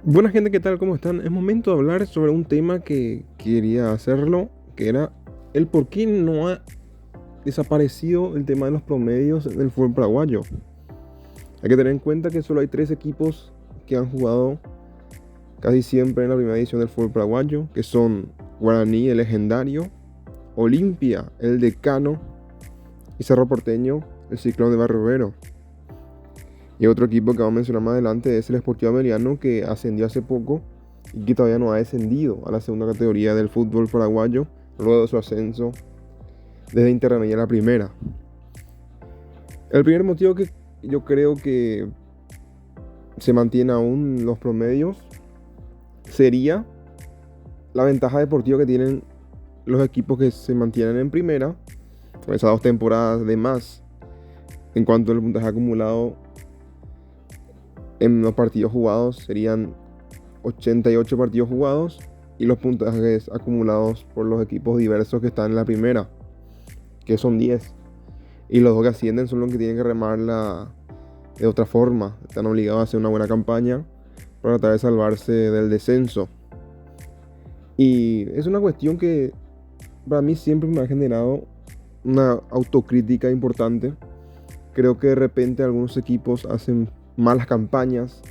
Buena gente, ¿qué tal? ¿Cómo están? Es momento de hablar sobre un tema que quería hacerlo, que era el por qué no ha desaparecido el tema de los promedios del fútbol paraguayo. Hay que tener en cuenta que solo hay tres equipos que han jugado casi siempre en la primera edición del fútbol paraguayo, que son Guaraní, el legendario, Olimpia, el decano, y Cerro Porteño, el Ciclón de Barrio Obrero. Y otro equipo que vamos a mencionar más adelante es el Sportivo Ameriano, que ascendió hace poco y que todavía no ha descendido a la segunda categoría del fútbol paraguayo luego de su ascenso desde intermedia a la primera. El primer motivo que yo creo que se mantiene aún los promedios sería la ventaja deportiva que tienen los equipos que se mantienen en primera, con esas 2 temporadas de más en cuanto al puntaje acumulado en los partidos jugados. Serían 88 partidos jugados y los puntajes acumulados por los equipos diversos que están en la primera, que son 10. Y los dos que ascienden son los que tienen que remarla de otra forma. Están obligados a hacer una buena campaña para tratar de salvarse del descenso. Y es una cuestión que para mí siempre me ha generado una autocrítica importante. Creo que de repente algunos equipos hacen malas campañas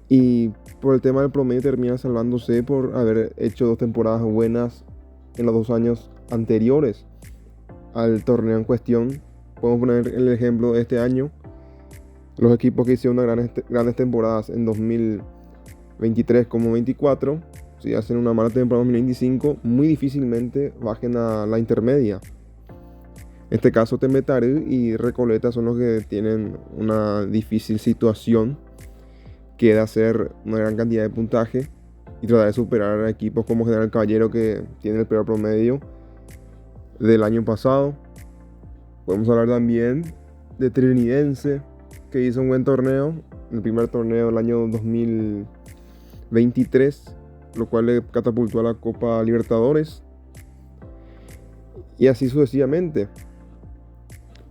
y por el tema del promedio termina salvándose por haber hecho 2 temporadas buenas en los 2 años anteriores al torneo en cuestión. Podemos poner el ejemplo de este año. Los equipos que hicieron unas grandes temporadas en 2023 como 24, si hacen una mala temporada en 2025, muy difícilmente bajen a la intermedia. En este caso, Temetarú y Recoleta son los que tienen una difícil situación, que de hacer una gran cantidad de puntaje y tratar de superar a equipos como General Caballero, que tiene el peor promedio del año pasado. Podemos hablar también de Trinidense, que hizo un buen torneo, el primer torneo del año 2023, lo cual le catapultó a la Copa Libertadores, y así sucesivamente.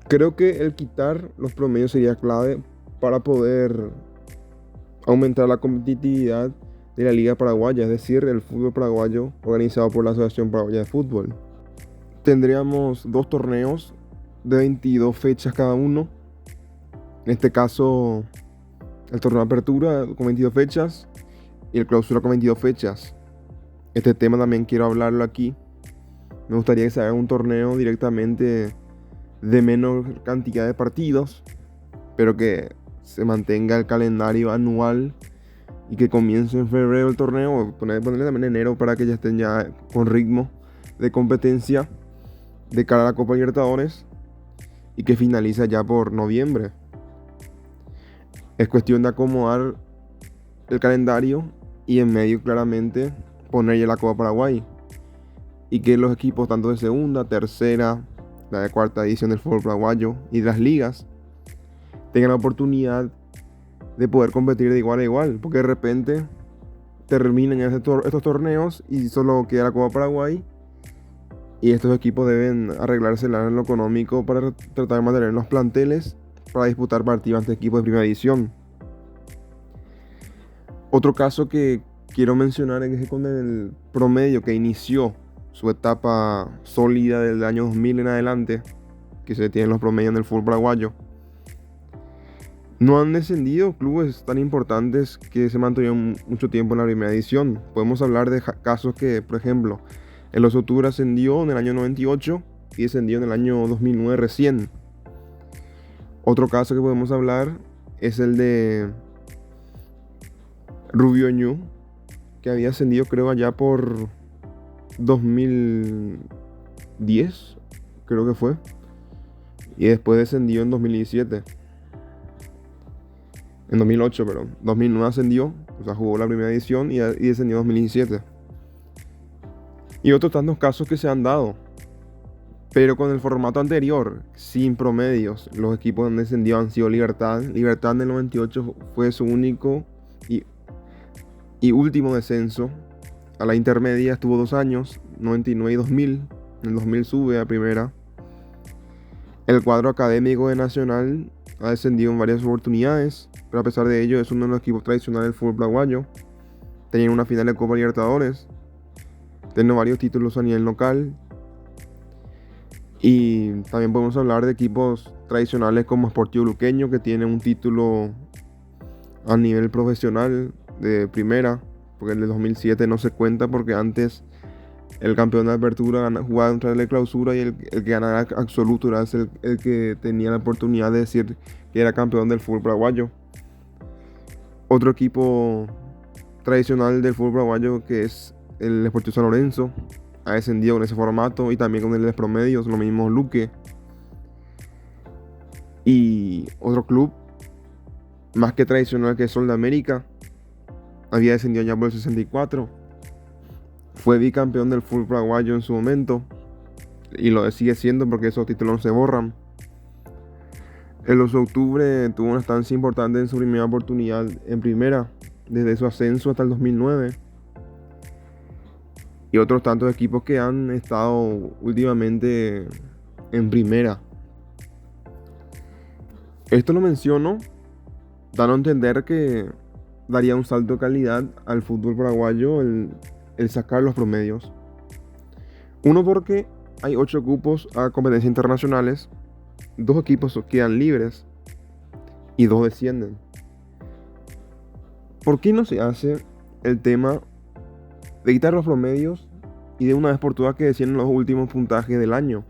Creo que el quitar los promedios sería clave para poder aumentar la competitividad de la Liga Paraguaya, es decir, el fútbol paraguayo organizado por la Asociación Paraguaya de Fútbol. Tendríamos 2 torneos de 22 fechas cada uno. En este caso, el torneo de apertura con 22 fechas y el clausura con 22 fechas. Este tema también quiero hablarlo aquí. Me gustaría que se haga un torneo directamente de menor cantidad de partidos, pero que se mantenga el calendario anual y que comience en febrero el torneo, ponerle también enero para que ya estén ya con ritmo de competencia de cara a la Copa Libertadores y que finalice ya por noviembre. Es cuestión de acomodar el calendario y en medio claramente poner ya la Copa Paraguay y que los equipos tanto de segunda, tercera, la de cuarta edición del fútbol paraguayo y de las ligas tengan la oportunidad de poder competir de igual a igual, porque de repente terminan estos torneos y solo queda la Copa Paraguay y estos equipos deben arreglársela en lo económico para tratar de mantener los planteles para disputar partidos ante equipos de primera división. Otro caso que quiero mencionar es que con el promedio que inició su etapa sólida del año 2000 en adelante, que se tienen los promedios en el fútbol paraguayo, no han descendido clubes tan importantes que se mantuvieron mucho tiempo en la primera edición. Podemos hablar de casos que, por ejemplo, el Oso Octubre ascendió en el año 98 y descendió en el año 2009 recién. Otro caso que podemos hablar es el de Rubio Ñu, que había ascendido creo allá por 2010, creo que fue, y después descendió en 2017. En 2008, perdón. 2009 ascendió, o sea, jugó la primera edición y descendió en 2017. Y otros tantos casos que se han dado. Pero con el formato anterior, sin promedios, los equipos que han descendido han sido Libertad. Libertad en el 98 fue su único y último descenso. A la intermedia estuvo 2 años, 99 y 2000. En el 2000 sube a primera. El cuadro académico de Nacional ha descendido en varias oportunidades, pero a pesar de ello es uno de los equipos tradicionales del fútbol paraguayo. Tenían una final de Copa Libertadores, tienen varios títulos a nivel local, y también podemos hablar de equipos tradicionales como Sportivo Luqueño, que tiene un título a nivel profesional de primera, porque el de 2007 no se cuenta porque antes el campeón de apertura jugaba contra el de clausura, y el que ganara absoluto era el que tenía la oportunidad de decir que era campeón del fútbol paraguayo. Otro equipo tradicional del fútbol paraguayo, que es el Sportivo San Lorenzo, ha descendido con ese formato, y también con el de promedios, lo mismo Luque. Y otro club más que tradicional, que es Sol de América, había descendido ya por el 64. Fue bicampeón del fútbol paraguayo en su momento, y lo sigue siendo porque esos títulos no se borran. El 8 de octubre tuvo una estancia importante en su primera oportunidad en primera, desde su ascenso hasta el 2009. Y otros tantos equipos que han estado últimamente en primera. Esto lo menciono dando a entender que daría un salto de calidad al fútbol paraguayo el sacar los promedios. Uno, porque hay 8 cupos a competencias internacionales, 2 equipos quedan libres y 2 descienden. ¿Por qué no se hace el tema de quitar los promedios y de una vez por todas que descienden los últimos puntajes del año?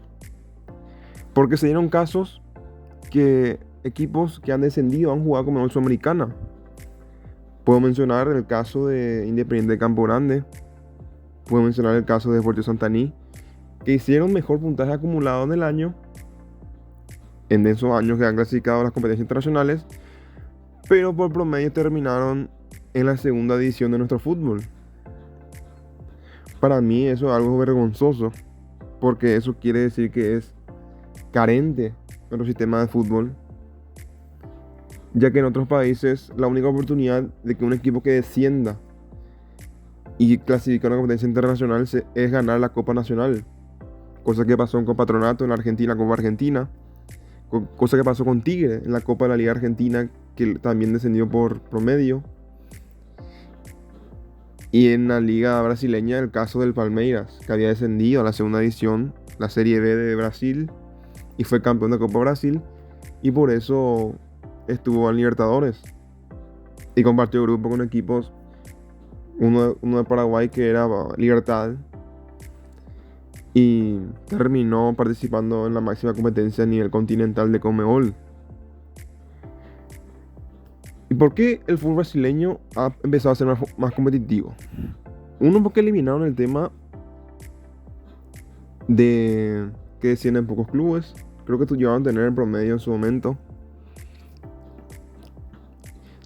Porque se dieron casos que equipos que han descendido han jugado como Sudamericana. Puedo mencionar el caso de Independiente de Campo Grande, puedo mencionar el caso de Deportivo Santaní, que hicieron mejor puntaje acumulado en el año, en esos años que han clasificado a las competencias internacionales, pero por promedio terminaron en la segunda división de nuestro fútbol. Para mí eso es algo vergonzoso, porque eso quiere decir que es carente nuestro sistema de fútbol, ya que en otros países la única oportunidad de que un equipo que descienda y clasifica a una competencia internacional es ganar la Copa Nacional, cosa que pasó con Patronato en la Argentina, Copa Argentina, cosa que pasó con Tigre en la Copa de la Liga Argentina, que también descendió por promedio, y en la Liga Brasileña el caso del Palmeiras, que había descendido a la segunda división, la Serie B de Brasil, y fue campeón de Copa Brasil, y por eso estuvo en Libertadores y compartió grupo con equipos, uno de Paraguay, que era Libertad, y terminó participando en la máxima competencia a nivel continental de Conmebol. ¿Y por qué el fútbol brasileño ha empezado a ser más competitivo? Uno, porque eliminaron el tema de que descienden pocos clubes. Creo que llegaron a tener en promedio en su momento.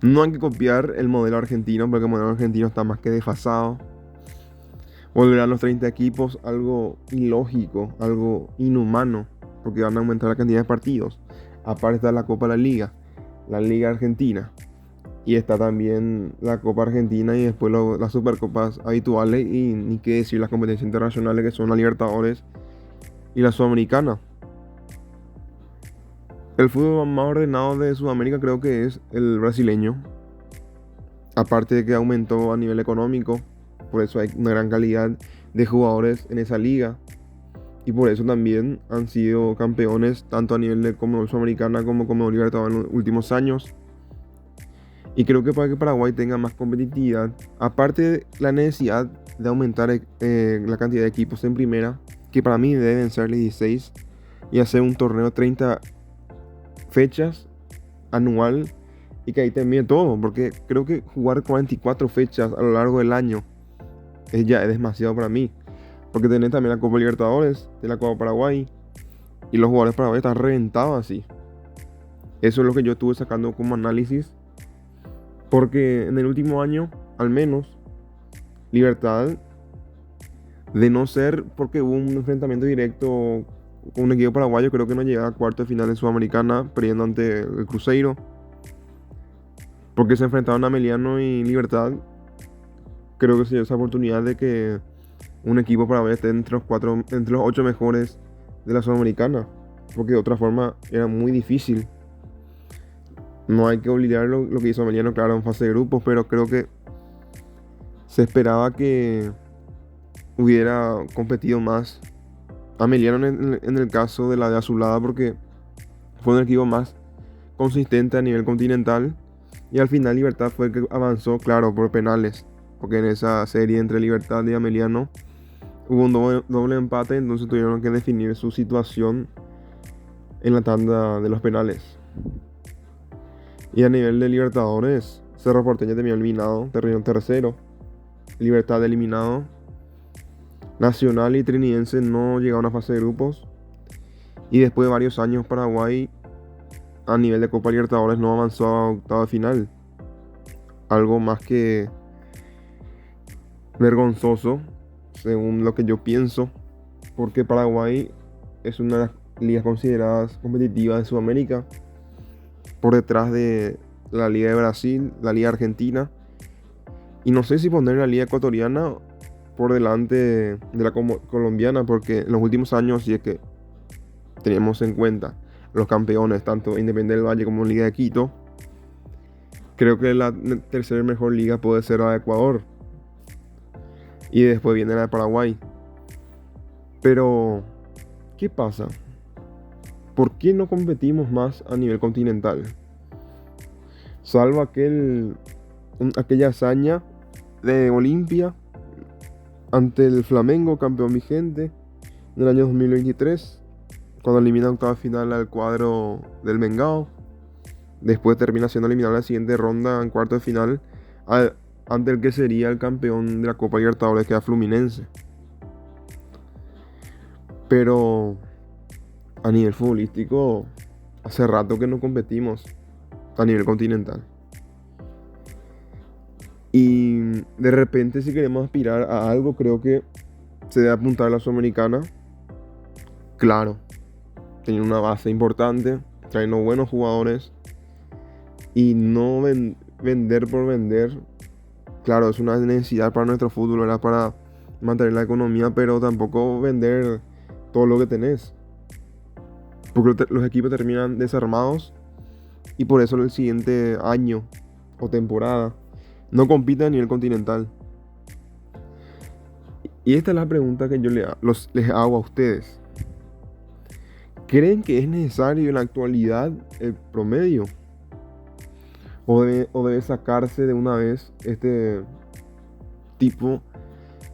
No hay que copiar el modelo argentino, porque el modelo argentino está más que desfasado. Volver a los 30 equipos, algo ilógico, algo inhumano, porque van a aumentar la cantidad de partidos. Aparte está la Copa de la Liga Argentina, y está también la Copa Argentina, y después las Supercopas habituales, y ni qué decir las competencias internacionales, que son la Libertadores y la Sudamericana. El fútbol más ordenado de Sudamérica creo que es el brasileño, aparte de que aumentó a nivel económico, por eso hay una gran calidad de jugadores en esa liga, y por eso también han sido campeones tanto a nivel de Conmebol Sudamericana como Conmebol Libertadores en los últimos años. Y creo que para que Paraguay tenga más competitividad, aparte de la necesidad de aumentar la cantidad de equipos en primera, que para mí deben ser 16, y hacer un torneo de 30 fechas anual, y que ahí termine todo, porque creo que jugar 44 fechas a lo largo del año ya es demasiado para mí, porque tenés también la Copa Libertadores, de la Copa Paraguay, y los jugadores paraguayos están reventados así. Eso es lo que yo estuve sacando como análisis, porque en el último año, al menos, Libertad, de no ser porque hubo un enfrentamiento directo con un equipo paraguayo, creo que no llegaba a cuarto de final de Sudamericana, perdiendo ante el Cruzeiro, porque se enfrentaron a Meliano y Libertad. Creo que se dio esa oportunidad de que un equipo paraguayo esté entre los 8 mejores de la Sudamericana, porque de otra forma era muy difícil. No hay que olvidar lo que hizo Ameliano, claro, en fase de grupos, pero creo que se esperaba que hubiera competido más Ameliano en el caso de la de Azulada, porque fue un equipo más consistente a nivel continental. Y al final Libertad fue el que avanzó, claro, por penales. Porque en esa serie entre Libertad y Ameliano hubo un doble empate, entonces tuvieron que definir su situación en la tanda de los penales. Y a nivel de Libertadores, Cerro Porteño terminó eliminado, terminó tercero. Libertad eliminado. Nacional y Trinidense no llegaron a fase de grupos. Y después de varios años Paraguay a nivel de Copa Libertadores no avanzó a octava de final. Algo más que vergonzoso, según lo que yo pienso, porque Paraguay es una de las ligas consideradas competitivas de Sudamérica, por detrás de la Liga de Brasil, la Liga Argentina, y no sé si poner la Liga Ecuatoriana por delante de la colombiana, porque en los últimos años, si es que tenemos en cuenta los campeones, tanto Independiente del Valle como Liga de Quito, creo que la tercera mejor liga puede ser la de Ecuador. Y después viene la de Paraguay. Pero, ¿qué pasa? ¿Por qué no competimos más a nivel continental? Salvo aquella hazaña de Olimpia ante el Flamengo, campeón vigente, en el año 2023, cuando elimina en octava final al cuadro del Mengao. Después termina siendo eliminado en la siguiente ronda en cuarto de final ante el que sería el campeón de la Copa Libertadores, que era Fluminense. Pero a nivel futbolístico, hace rato que no competimos a nivel continental. Y de repente, si queremos aspirar a algo, creo que se debe apuntar a la Sudamericana. Claro, tiene una base importante, trae unos buenos jugadores. Y no vender por vender. Claro, es una necesidad para nuestro fútbol, ¿verdad? Para mantener la economía, pero tampoco vender todo lo que tenés. Porque los equipos terminan desarmados y por eso el siguiente año o temporada no compiten a nivel continental. Y esta es la pregunta que yo les hago a ustedes. ¿Creen que es necesario en la actualidad el promedio? ¿O debe sacarse de una vez este tipo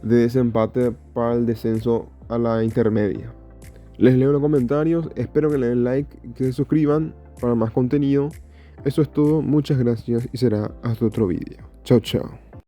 de desempate para el descenso a la intermedia? Les leo los comentarios, espero que le den like y que se suscriban para más contenido. Eso es todo, muchas gracias y será hasta otro vídeo. Chao, chao.